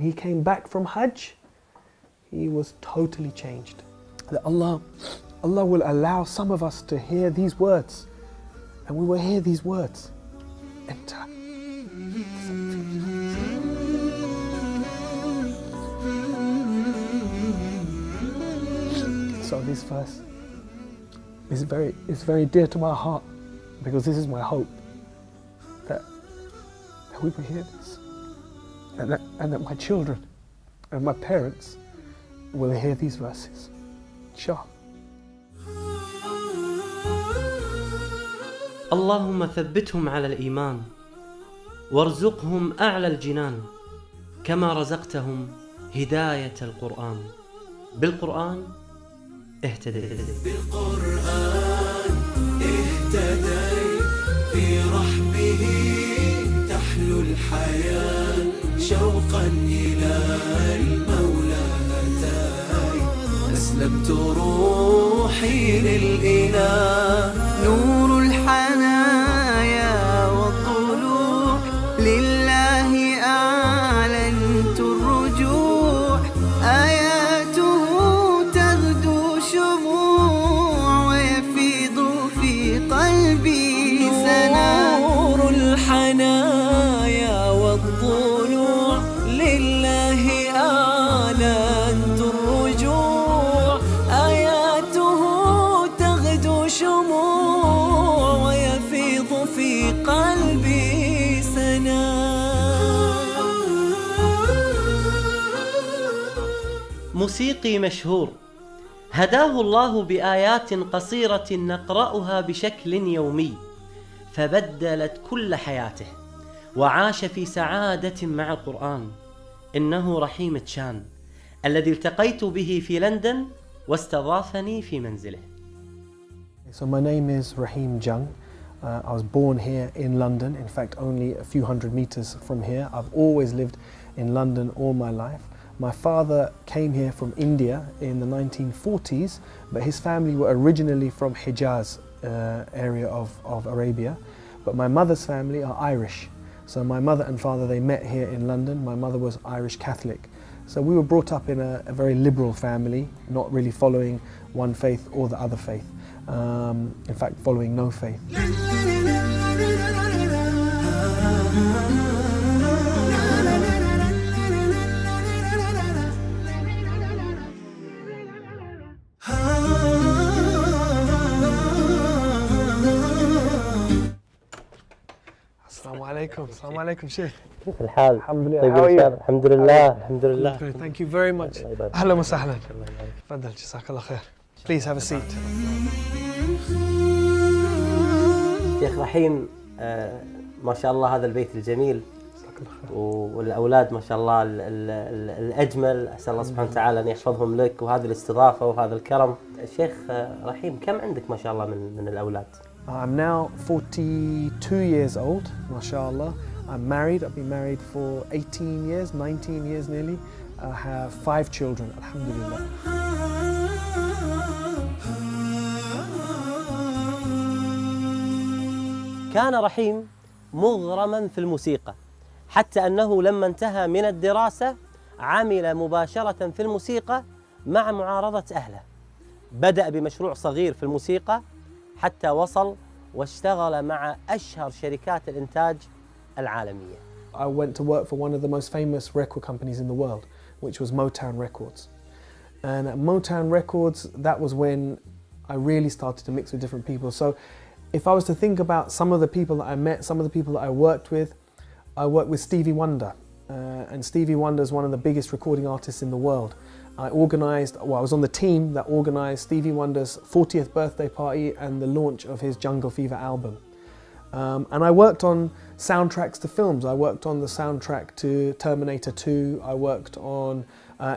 He came back from Hajj, he was totally changed. That Allah will allow some of us to hear these words, and we will hear these words. Enter. So this verse is very dear to my heart, because this is my hope that we will hear this, and that my children and my parents will hear these verses. Inshallah. اللهم ثبتهم على الإيمان وارزقهم أعلى الجنان كما رزقتهم هداية القرآن. بالقرآن اهتديت. بالقرآن اهتديت، في رحمه تحلو الحياة، شوقا إلى المولى هداي، أسلمت روحي للإله، نور الحنايا والطلوع، لله أعلنت الرجوع، آياته تغدو شموع، ويفيض في قلبي سنا، نور الحنايا والطلوع، لله أعلنت الرجوع، آياته تغدو شموع، ويفيض في قلبي سنا. موسيقي مشهور هداه الله بآيات قصيرة نقرأها بشكل يومي، فبدلت كل حياته وعاش في سعادة مع القرآن. إنه رحيم تشان الذي التقيت به في لندن واستضافني في منزله. So my name is Rahim Jung. I was born here in London, in fact only a few hundred meters from here. I've always lived in London all my life. My father came here from India in the 1940s, but his family were originally from Hijaz area of Arabia. But my mother's family are Irish. So my mother and father, they met here in London. My mother was Irish Catholic. So we were brought up in a very liberal family, not really following one faith or the other faith. In fact, following no faith. Assalamu alaikum, Sheikh. كيف الحال؟ الحمد لله. طيب How are you? الحمد لله الحمد لله. Thank you very much. أهلا وسهلا. تفضل جزاك الله خير. Please have a seat. شيخ رحيم، ما شاء الله هذا البيت الجميل والأولاد ما شاء الله الأجمل، أسأل الله سبحانه وتعالى أن يحفظهم لك، وهذه الاستضافة وهذا الكرم. الشيخ رحيم، كم عندك ما شاء الله من الأولاد؟ I'm now 42 years old, mashallah. I'm married. I've been married for 18 years, 19 years nearly. I have 5 children, alhamdulillah. كان رحيم مغرما في الموسيقى، حتى أنه لما انتهى من الدراسة عمل مباشرة في الموسيقى مع معارضة أهله. بدأ بمشروع صغير في الموسيقى حتى وصل واشتغل مع أشهر شركات الإنتاج العالمية. I went to work for one of the most famous record companies in the world, which was Motown Records. And at Motown Records, that was when I really started to mix with different people. So if I was to think about some of the people that I met, some of the people that I worked with Stevie Wonder. And Stevie Wonder is one of the biggest recording artists in the world. I was on the team that organised Stevie Wonder's 40th birthday party and the launch of his Jungle Fever album. And I worked on soundtracks to films. I worked on the soundtrack to Terminator 2. I worked on,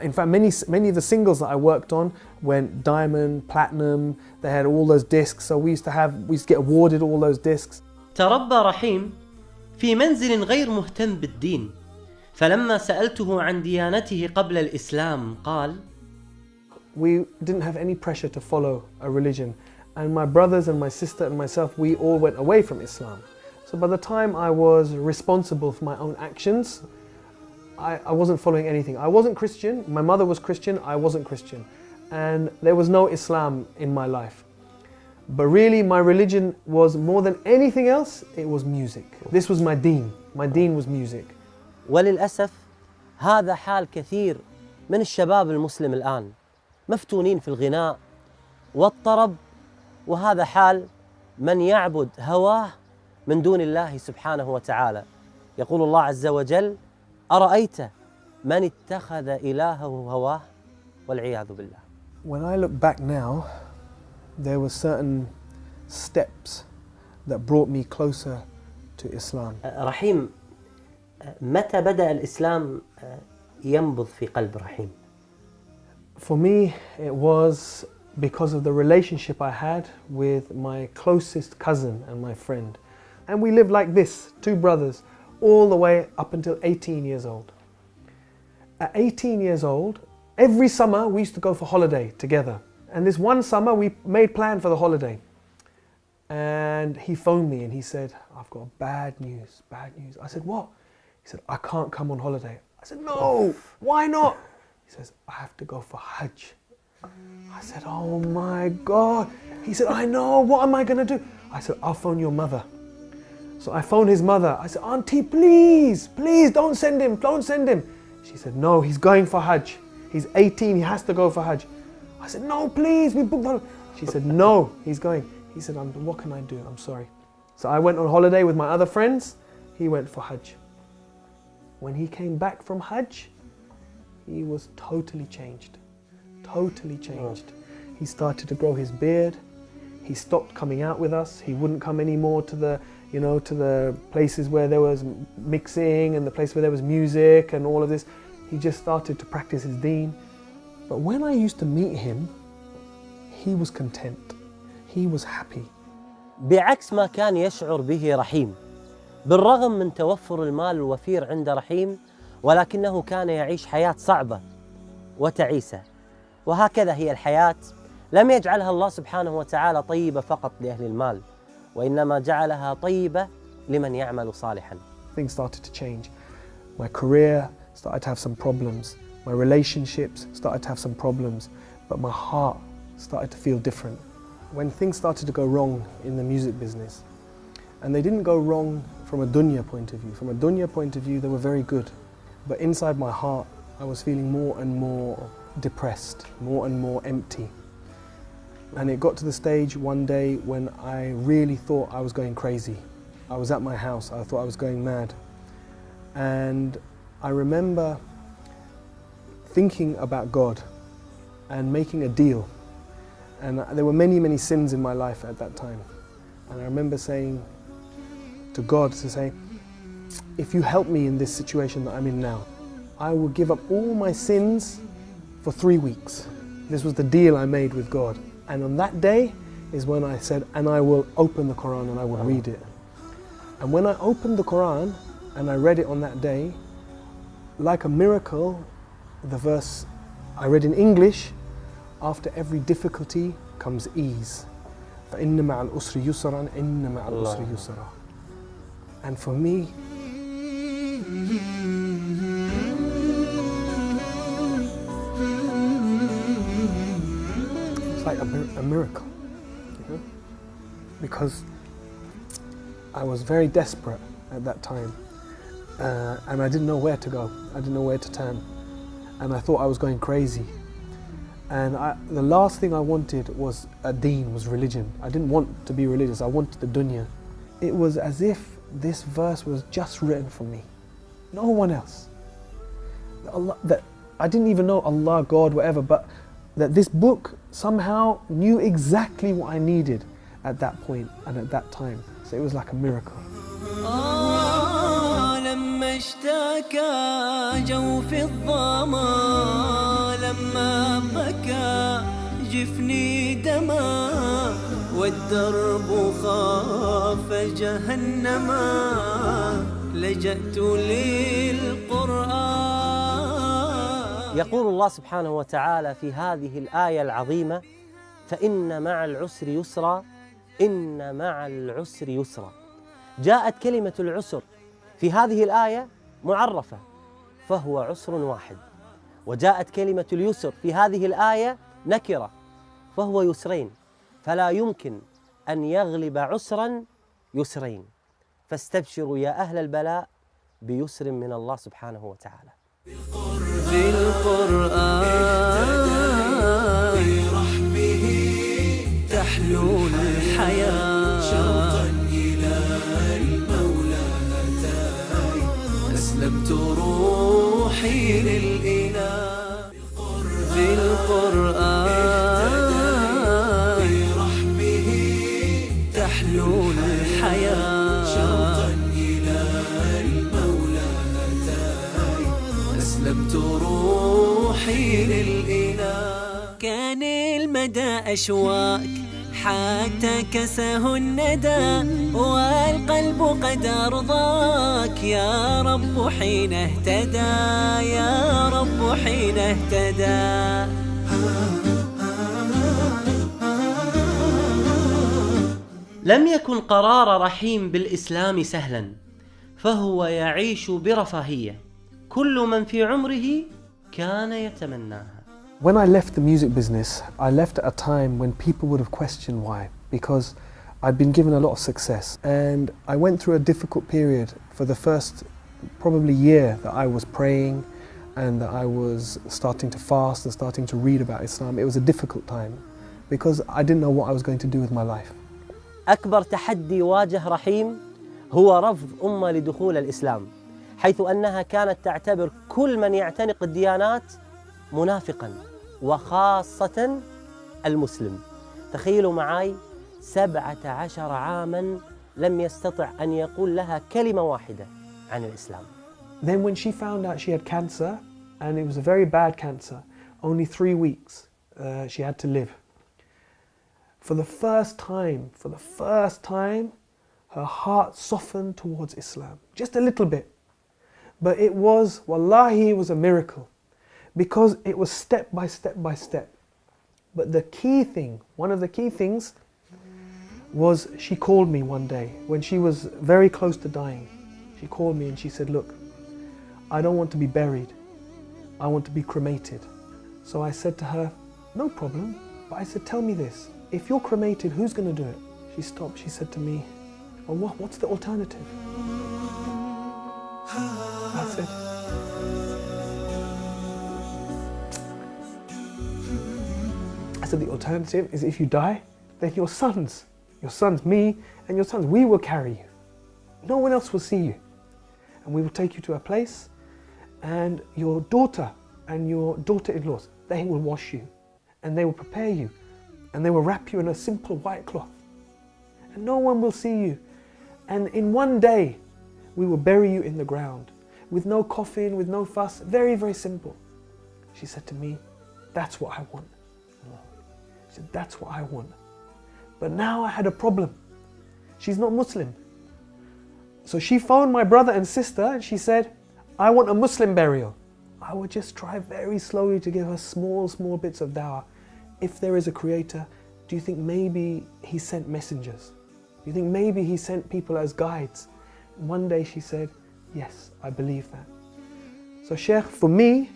in fact, many of the singles that I worked on went diamond, platinum. They had all those discs. So we used to get awarded all those discs. تربى رحيم في منزل غير مهتم بالدين، فلما سألته عن ديانته قبل الإسلام قال: We didn't have any pressure to follow a religion. And my brothers and my sister and myself, we all went away from Islam. So by the time I was responsible for my own actions, I wasn't following anything. I wasn't Christian, my mother was Christian, I wasn't Christian. And there was no Islam in my life. But really my religion was more than anything else, it was music. This was my deen. My deen was music. وللأسف هذا حال كثير من الشباب المسلم الآن، مفتونين في الغناء والطرب، وهذا حال من يعبد هواه من دون الله سبحانه وتعالى. يقول الله عز وجل: أرأيت من اتخذ إلهه هواه والعياذ بالله. When I look back now, there were certain steps that brought me closer to Islam. رحيم، متى بدأ الإسلام ينبض في قلب رحيم؟ For me, it was because of the relationship I had with my closest cousin and my friend. And we lived like this, two brothers, all the way up until 18 years old. At 18 years old, every summer we used to go for holiday together. And this one summer we made plan for the holiday. And he phoned me and he said, I've got bad news, bad news. I said, what? He said, I can't come on holiday. I said, no, why not? He says, I have to go for Hajj. I said, oh my God. He said, I know, what am I going to do? I said, I'll phone your mother. So I phoned his mother. I said, Auntie, please, please don't send him, don't send him. She said, no, he's going for Hajj. He's 18, he has to go for Hajj. I said, no, please, we booked the... She said, no, he's going. He said, what can I do? I'm sorry. So I went on holiday with my other friends. He went for Hajj. When he came back from Hajj, he was totally changed. Totally changed. He started to grow his beard. He stopped coming out with us. He wouldn't come anymore to the, to the places where there was mixing and the place where there was music and all of this. He just started to practice his deen. But when I used to meet him, he was content. He was happy. بعكس ما كان يشعر به رحيم، بالرغم من توفر المال الوفير عند رحيم، ولكنه كان يعيش حياة صعبة وتعيسة. وهكذا هي الحياة، لم يجعلها الله سبحانه وتعالى طيبة فقط لأهل المال، وإنما جعلها طيبة لمن يعمل صالحا. Things started to change. My career started to have some problems. My relationships started to have some problems. But my heart started to feel different. When things started to go wrong in the music business, and they didn't go wrong from a dunya point of view. From a dunya point of view, they were very good. But inside my heart, I was feeling more and more depressed, more and more empty. And it got to the stage one day when I really thought I was going crazy. I was at my house, I thought I was going mad. And I remember thinking about God and making a deal. And there were many, many sins in my life at that time. And I remember saying to God, if you help me in this situation that I'm in now, I will give up all my sins for 3 weeks. This was the deal I made with God. And on that day is when I said, and I will open the Quran and I will read it. And when I opened the Quran and I read it on that day, like a miracle, the verse I read in English, after every difficulty comes ease. فَإِنَّ مَعَ الْأُسْرِ يُسْرًا إِنَّ مَعَ الْأُسْرِ يُسْرًا. And for me, it's like a miracle, because I was very desperate at that time, and I didn't know where to go. I didn't know where to turn, and I thought I was going crazy. And the last thing I wanted was a deen, was religion. I didn't want to be religious, I wanted the dunya. It was as if this verse was just written for me, no one else. That I didn't even know Allah, God, whatever, but that this book somehow knew exactly what I needed at that point and at that time. So it was like a miracle. لما اشتكى جوف الظما لما بكى جفني دما والدرب خاف جهنما لجأت للقرآن. يقول الله سبحانه وتعالى في هذه الآية العظيمة: فإن مع العسر يسرا إن مع العسر يسرا. جاءت كلمة العسر في هذه الآية معرفة، فهو عسر واحد. وجاءت كلمة اليسر في هذه الآية نكرة، فهو يسرين، فلا يمكن أن يغلب عسرا يسرين. فاستبشروا يا أهل البلاء بيسر من الله سبحانه وتعالى. بالقرآن برحمه تحلو الحياة، شوقا إلى المولى هتاي أسلمت روحي للإله. بالقرآن برحمه تحلو الحياة، شوقا إلى المولى هتاي أسلمت روحي للإله. كان المدى أشواك حتى كسه الندى، والقلب قد أرضاك يا رب حين اهتدى، يا رب حين اهتدى. لم يكن قرار رحيم بالإسلام سهلا، فهو يعيش برفاهية كل من في عمره كان يتمناها. When I left the music business, I left at a time when people would have questioned why, because I'd been given a lot of success, and I went through a difficult period for the first probably year that I was praying and that I was starting to fast and starting to read about Islam. It was a difficult time because I didn't know what I was going to do with my life. أكبر تحدي واجه رحيم هو رفض أمة لدخول الإسلام، حيث أنها كانت تعتبر كل من يعتنق الديانات منافقاً، وخاصة المسلم. تخيلوا معي 17 عاماً لم يستطع أن يقول لها كلمة واحدة عن الإسلام. Then when she found out she had cancer, and it was a very bad cancer, only 3 weeks she had to live. For the first time, her heart softened towards Islam, just a little bit. But it was, wallahi, it was a miracle, because it was step by step by step. But the key thing, one of the key things, was she called me one day when she was very close to dying. She called me and she said, look, I don't want to be buried. I want to be cremated. So I said to her, no problem. But I said, tell me this, if you're cremated, who's going to do it? She stopped, she said to me, well, what's the alternative? I said, the alternative is if you die, then your sons, me and your sons, we will carry you. No one else will see you. And we will take you to a place, and your daughter and your daughter-in-laws, they will wash you, and they will prepare you, and they will wrap you in a simple white cloth. And no one will see you. And in one day, we will bury you in the ground, with no coffin, with no fuss, very, very simple. She said to me, that's what I want. She said, that's what I want. But now I had a problem. She's not Muslim. So she phoned my brother and sister and she said, I want a Muslim burial. I would just try very slowly to give her small bits of dawah. If there is a creator, do you think maybe he sent messengers? Do you think maybe he sent people as guides? And one day she said, yes, I believe that. So Sheikh, for me,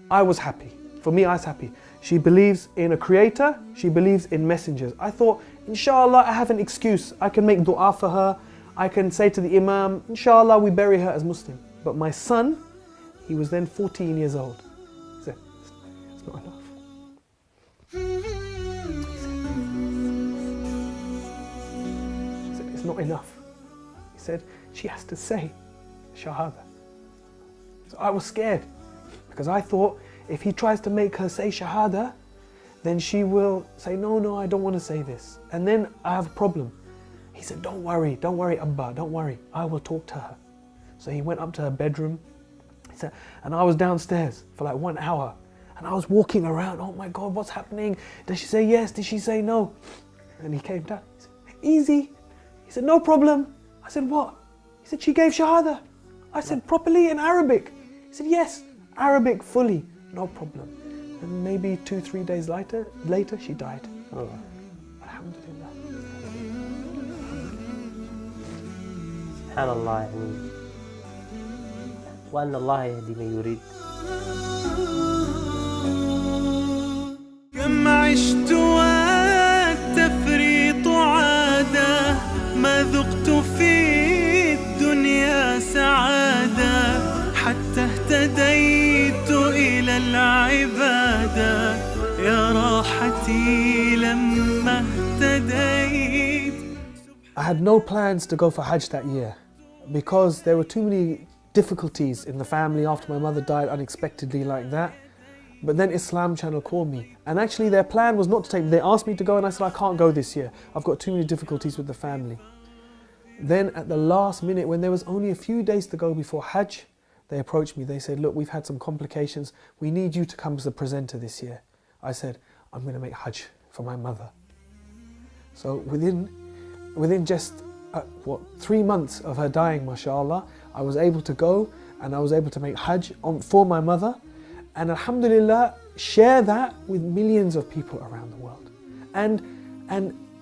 I was happy. For me, I was happy. She believes in a creator, she believes in messengers. I thought, inshallah, I have an excuse. I can make dua for her. I can say to the imam, inshallah, we bury her as Muslim. But my son, he was then 14 years old. He said, it's not enough. He said, it's not enough. He said, she has to say Shahada. So I was scared because I thought if he tries to make her say Shahada, then she will say, no, I don't want to say this. And then I have a problem. He said, don't worry, Abba, don't worry. I will talk to her. So he went up to her bedroom. He said, and I was downstairs for like 1 hour. And I was walking around, oh my God, what's happening? Did she say yes? Did she say no? And he came down. He said, easy. He said, no problem. I said, what? He said, she gave Shahada. I said, properly in Arabic? He said, yes, Arabic fully, no problem. And maybe 2-3 days later, she died. Oh. Alhamdulillah. سبحان الله. يعني وأن الله يهدي من يريد. كم عشت والتفريط عادة، ما ذقت في الدنيا سعادة، حتى اهتديت إلى العبادة، يا راحتي لما اهتديت. I had no plans to go for Hajj that year because there were too many difficulties in the family after my mother died unexpectedly like that. But then Islam Channel called me, and actually their plan was not to take me. They asked me to go and I said, I can't go this year. I've got too many difficulties with the family. Then at the last minute, when there was only a few days to go before Hajj, they approached me. They said, look, we've had some complications. We need you to come as a presenter this year. I said, I'm going to make Hajj for my mother. So within just 3 months of her dying, mashallah, I was able to go and I was able to make Hajj for my mother, and alhamdulillah share that with millions of people around the world. And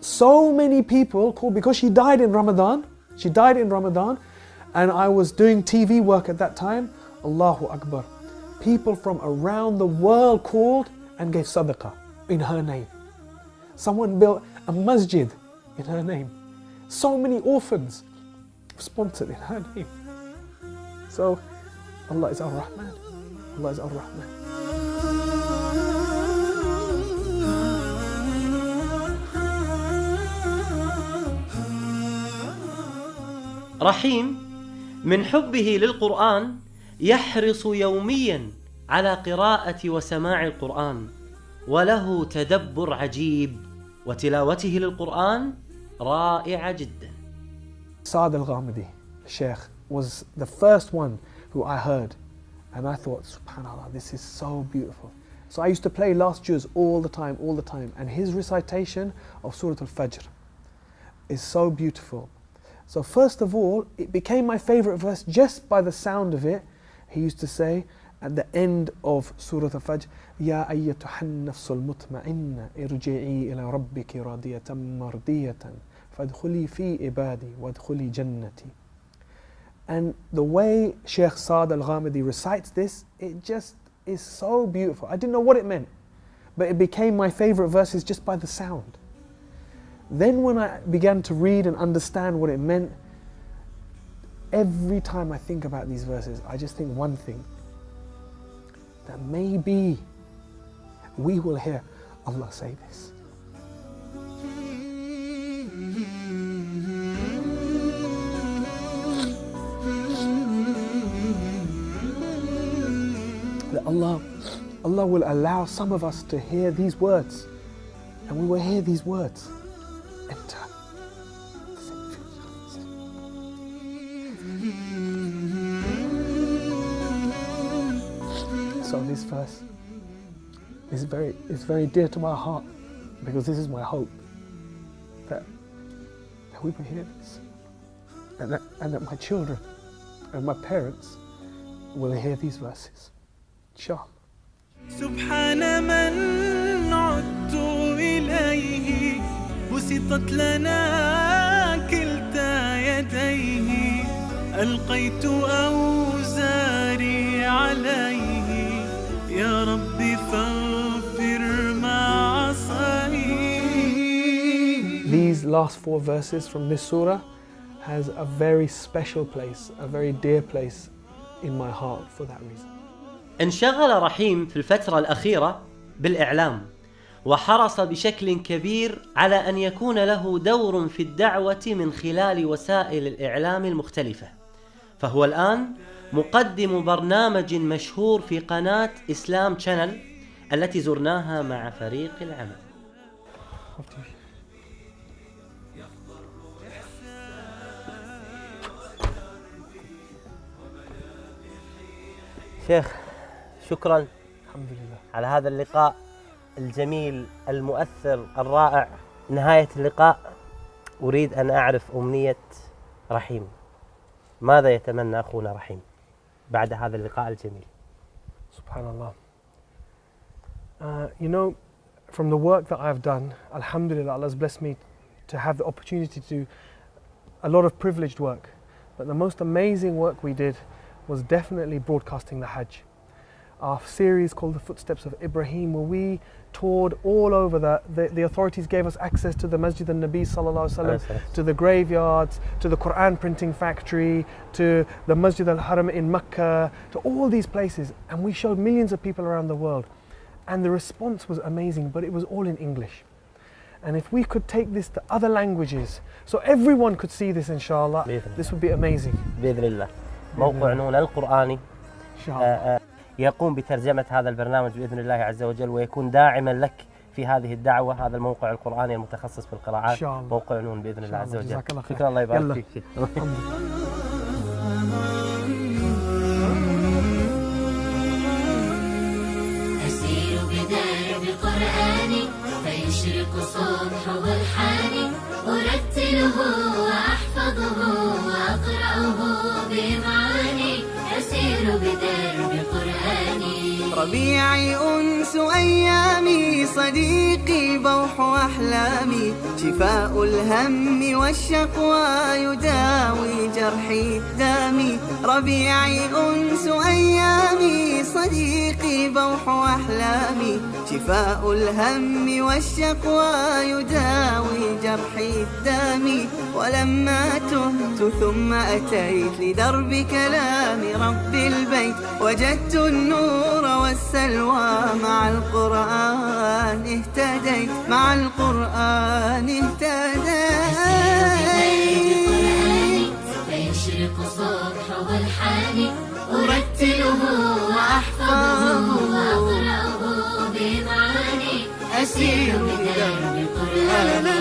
so many people called, because she died in Ramadan, and I was doing TV work at that time. Allahu Akbar. People from around the world called and gave sadaqah in her name. Someone built a masjid in her name. So many orphans sponsored in her name. So Allah is Ar-Rahman. Allah is Ar-Rahman. رحيم من حبه للقرآن يحرص يوميا على قراءة وسماع القرآن، وله تدبر عجيب، وتلاوته للقرآن رائعة جدا. Saad al-Ghamidi, Sheikh, was the first one who I heard, and I thought, subhanAllah, this is so beautiful. So I used to play last juz all the time, and his recitation of Surah Al-Fajr is so beautiful. So first of all, it became my favorite verse just by the sound of it. He used to say at the end of Surah Al-Fajr, Ya ayyatuhan nafsul mutma'inna irji'i ila rabbiki radiyatan mardiyatan fadkhuli fi ibadi wadkhuli jannati. And the way Sheikh Saad al-Ghamidi recites this, it just is so beautiful. I didn't know what it meant, but it became my favorite verses just by the sound. Then when I began to read and understand what it meant, every time I think about these verses, I just think one thing, that maybe we will hear Allah say this. That Allah will allow some of us to hear these words, and we will hear these words enter. So this verse is very dear to my heart, because this is my hope, that we will hear this, and that my children and my parents will hear these verses. Inshallah. سبحان من عدت إليه بسطت لنا كلتا يديه ألقيت أوزاري عليه يا ربي فاغفر ما عصيت. These last 4 verses from this surah has a very special place, a very dear place in my heart for that reason. انشغل رحيم في الفترة الأخيرة بالإعلام، وحرص بشكل كبير على أن يكون له دور في الدعوة من خلال وسائل الإعلام المختلفة، فهو الآن مقدم برنامج مشهور في قناة إسلام شانل التي زرناها مع فريق العمل. شيخ، شكرا الحمد لله على هذا اللقاء الجميل المؤثر الرائع. نهاية اللقاء أريد أن أعرف أمنية رحيم. ماذا يتمنى أخونا رحيم بعد هذا اللقاء الجميل؟ Subhanallah. You know, from the work that I've done, alhamdulillah, Allah has blessed me to have the opportunity to do a lot of privileged work. But the most amazing work we did was definitely broadcasting the Hajj. Our series called The Footsteps of Ibrahim, where we toured all over. The authorities gave us access to the Masjid al-Nabi sallallahu alaihi wasallam, to the graveyards, to the Quran printing factory, to the Masjid al-Haram in Mecca, to all these places. And we showed millions of people around the world. And the response was amazing, but it was all in English. And if we could take this to other languages, so everyone could see this inshallah, this would be amazing. بإذن الله. موقع نون القرآني إن شاء الله. يقوم بترجمة هذا البرنامج بإذن الله عز وجل، ويكون داعما لك في هذه الدعوة. هذا الموقع القرآني المتخصص في القراءات، موقع نون بإذن الله عز وجل. شكرا، الله يبارك فيك. أسير بدرب القرآن فيشرق صبحه الحاني، أرتله وأحفظه وأقرأه بمعاني. أسير بدرب القرآن. ربيعي أنس أيامي، صديقي بوح أحلامي، شفاء الهم والشقوى يداوي جرحي دامي. ربيعي أنس أيامي، صديقي بوح أحلامي، شفاء الهم والشقوى يداوي جرحي دامي. ولما تهت ثم أتيت لدرب كلام رب البيت، وجدت النور والسلوى مع القرآن اهتديت، مع القرآن اهتديت. فيشرق صبحه الحاني، أرتله وأحفظه وأقرأه بمعاني. أسير بدرب القرآن.